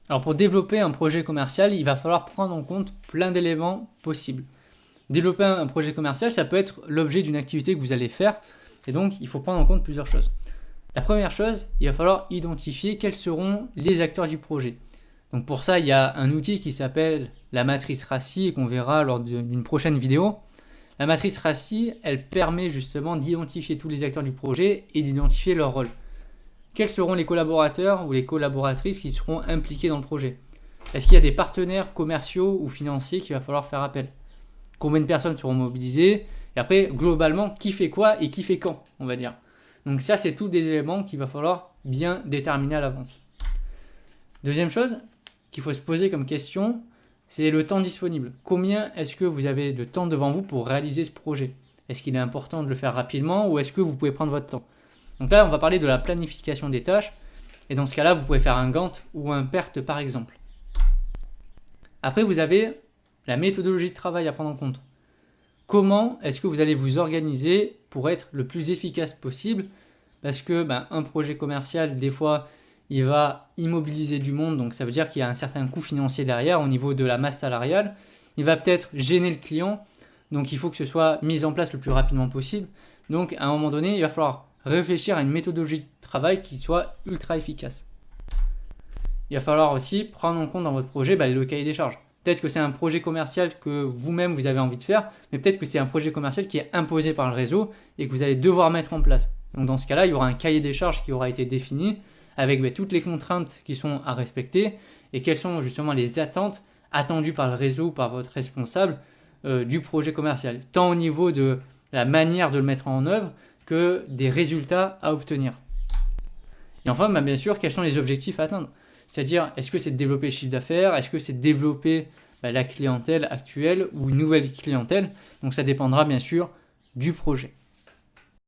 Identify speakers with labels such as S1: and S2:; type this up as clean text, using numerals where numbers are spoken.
S1: Alors pour développer un projet commercial, il va falloir prendre en compte plein d'éléments possibles. Développer un projet commercial, ça peut être l'objet d'une activité que vous allez faire, et donc il faut prendre en compte plusieurs choses. La première chose, il va falloir identifier quels seront les acteurs du projet. Donc pour ça, il y a un outil qui s'appelle la matrice RACI et qu'on verra lors d'une prochaine vidéo. La matrice RACI, elle permet justement d'identifier tous les acteurs du projet et d'identifier leur rôle. Quels seront les collaborateurs ou les collaboratrices qui seront impliqués dans le projet? Est-ce qu'il y a des partenaires commerciaux ou financiers qu'il va falloir faire appel? Combien de personnes seront mobilisées? Et après, globalement, qui fait quoi et qui fait quand, on va dire. Donc ça, c'est tous des éléments qu'il va falloir bien déterminer à l'avance. Deuxième chose qu'il faut se poser comme question, c'est le temps disponible. Combien est-ce que vous avez de temps devant vous pour réaliser ce projet? Est-ce qu'il est important de le faire rapidement ou est-ce que vous pouvez prendre votre temps? Donc là, on va parler de la planification des tâches. Et dans ce cas-là, vous pouvez faire un Gantt ou un PERT par exemple. Après, vous avez la méthodologie de travail à prendre en compte. Comment est-ce que vous allez vous organiser pour être le plus efficace possible? Parce que un projet commercial, des fois, il va immobiliser du monde, donc ça veut dire qu'il y a un certain coût financier derrière au niveau de la masse salariale. Il va peut-être gêner le client, donc il faut que ce soit mis en place le plus rapidement possible. Donc à un moment donné, il va falloir réfléchir à une méthodologie de travail qui soit ultra efficace. Il va falloir aussi prendre en compte dans votre projet le cahier des charges. Peut-être que c'est un projet commercial que vous-même vous avez envie de faire, mais peut-être que c'est un projet commercial qui est imposé par le réseau et que vous allez devoir mettre en place. Donc dans ce cas-là, il y aura un cahier des charges qui aura été défini avec toutes les contraintes qui sont à respecter et quelles sont justement les attentes attendues par le réseau ou par votre responsable du projet commercial, tant au niveau de la manière de le mettre en œuvre que des résultats à obtenir. Et enfin, bien sûr, quels sont les objectifs à atteindre? C'est-à-dire, est-ce que c'est de développer le chiffre d'affaires? Est-ce que c'est de développer la clientèle actuelle ou une nouvelle clientèle? Donc ça dépendra bien sûr du projet.